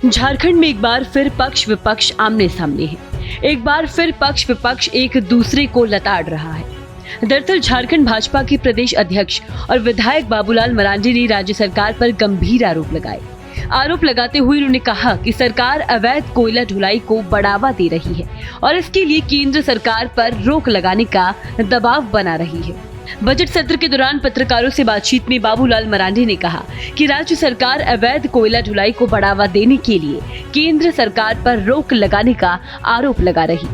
झारखंड में एक बार फिर पक्ष विपक्ष आमने सामने है। एक बार फिर पक्ष विपक्ष एक दूसरे को लताड़ रहा है। दरअसल झारखंड भाजपा के प्रदेश अध्यक्ष और विधायक बाबूलाल मरांडी ने राज्य सरकार पर गंभीर आरोप लगाए। आरोप लगाते हुए उन्होंने कहा कि सरकार अवैध कोयला ढुलाई को बढ़ावा दे रही है और इसके लिए केंद्र सरकार पर रोक लगाने का दबाव बना रही है। बजट सत्र के दौरान पत्रकारों से बातचीत में बाबूलाल मरांडी ने कहा कि राज्य सरकार अवैध कोयला ढुलाई को बढ़ावा देने के लिए केंद्र सरकार पर रोक लगाने का आरोप लगा रही।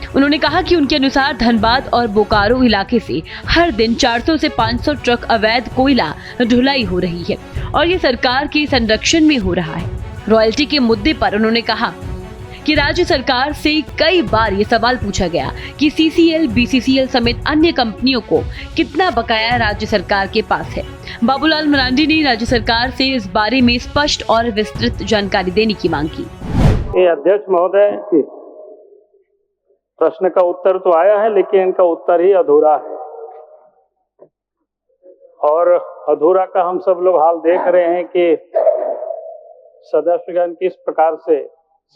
उन्होंने कहा कि उनके अनुसार धनबाद और बोकारो इलाके से हर दिन 400 से 500 ट्रक अवैध कोयला ढुलाई हो रही है और ये सरकार के संरक्षण में हो रहा है। रॉयल्टी के मुद्दे पर उन्होंने कहा कि राज्य सरकार से कई बार ये सवाल पूछा गया कि CCL, BCCL समेत अन्य कंपनियों को कितना बकाया राज्य सरकार के पास है। बाबूलाल मरांडी ने राज्य सरकार से इस बारे में स्पष्ट और विस्तृत जानकारी देने की मांग की। अध्यक्ष महोदय, प्रश्न का उत्तर तो आया है लेकिन इनका उत्तर ही अधूरा है और अधूरा का हम सब लोग हाल देख रहे हैं कि सदस्यगण किस प्रकार से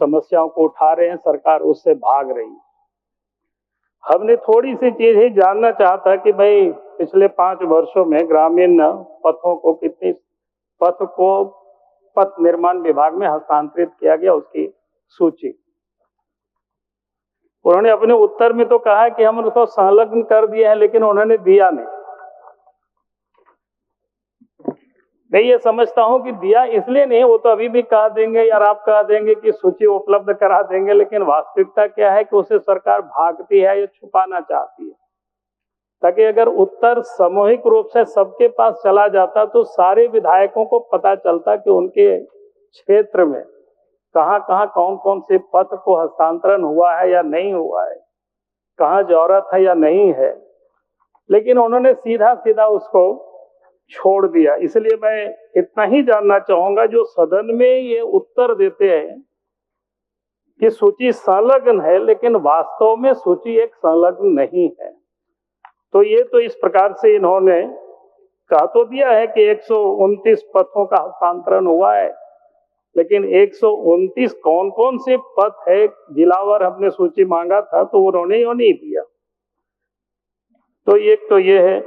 समस्याओं को उठा रहे हैं, सरकार उससे भाग रही है। हमने थोड़ी सी चीज ही जानना चाहता कि भाई पिछले 5 वर्षों में ग्रामीण पथों को कितनी पथ को पथ निर्माण विभाग में हस्तांतरित किया गया, उसकी सूची। उन्होंने अपने उत्तर में तो कहा कि हम उसको संलग्न कर दिए हैं, लेकिन उन्होंने दिया नहीं। मैं ये समझता हूं कि दिया इसलिए नहीं, वो तो अभी भी कह देंगे या आप कह देंगे कि सूची उपलब्ध करा देंगे, लेकिन वास्तविकता क्या है कि उसे सरकार भागती है या छुपाना चाहती है, ताकि अगर उत्तर सामूहिक रूप से सबके पास चला जाता तो सारे विधायकों को पता चलता कि उनके क्षेत्र में कहाँ कहाँ कौन कौन से पथ को हस्तांतरण हुआ है या नहीं हुआ है, कहाँ जरूरत है या नहीं है। लेकिन उन्होंने सीधा सीधा उसको छोड़ दिया। इसलिए मैं इतना ही जानना चाहूंगा, जो सदन में ये उत्तर देते हैं कि सूची संलग्न है, लेकिन वास्तव में सूची एक संलग्न नहीं है। तो ये तो इस प्रकार से इन्होंने कहा तो दिया है कि 129 पथों का हस्तांतरण हुआ है, लेकिन 129 कौन कौन से पथ है, जिलावार हमने सूची मांगा था तो उन्होंने यो नहीं दिया। तो एक तो ये है,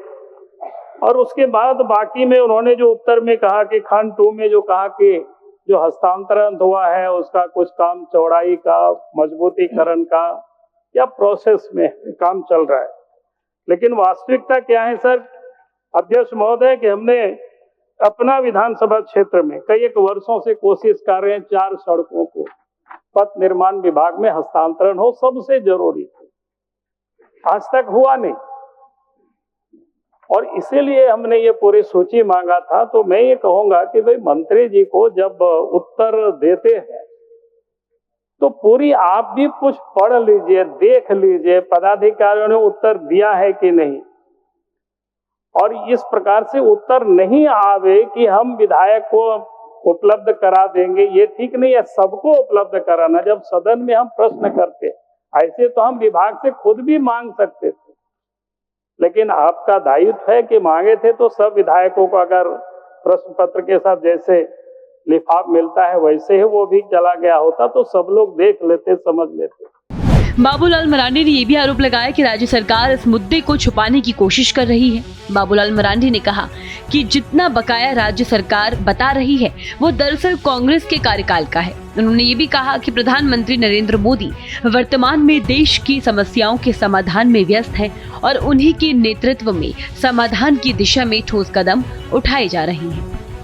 और उसके बाद बाकी में उन्होंने जो उत्तर में कहा कि खंड 2 में जो कहा कि जो हस्तांतरण हुआ है उसका कुछ काम चौड़ाई का, मजबूतीकरण का या प्रोसेस में काम चल रहा है। लेकिन वास्तविकता क्या है सर अध्यक्ष महोदय, कि हमने अपना विधानसभा क्षेत्र में कई एक वर्षों से कोशिश कर रहे हैं 4 सड़कों को पथ निर्माण विभाग में हस्तांतरण हो, सबसे जरूरी आज तक हुआ नहीं। और इसीलिए हमने ये पूरी सूची मांगा था। तो मैं ये कहूंगा कि भाई मंत्री जी को जब उत्तर देते हैं तो पूरी आप भी कुछ पढ़ लीजिए, देख लीजिए पदाधिकारियों ने उत्तर दिया है कि नहीं, और इस प्रकार से उत्तर नहीं आवे कि हम विधायक को उपलब्ध करा देंगे, ये ठीक नहीं है। सबको उपलब्ध कराना, जब सदन में हम प्रश्न करते ऐसे तो हम विभाग से खुद भी मांग सकते थे, लेकिन आपका दायित्व है कि मांगे थे तो सब विधायकों को अगर प्रश्न पत्र के साथ जैसे लिफाफ मिलता है वैसे ही वो भी चला गया होता तो सब लोग देख लेते, समझ लेते। बाबूलाल मरांडी ने यह भी आरोप लगाया कि राज्य सरकार इस मुद्दे को छुपाने की कोशिश कर रही है। बाबूलाल मरांडी ने कहा कि जितना बकाया राज्य सरकार बता रही है वो दरअसल कांग्रेस के कार्यकाल का है। उन्होंने ये भी कहा कि प्रधानमंत्री नरेंद्र मोदी वर्तमान में देश की समस्याओं के समाधान में व्यस्त हैं और उन्हीं के नेतृत्व में समाधान की दिशा में ठोस कदम उठाए जा रहे हैं।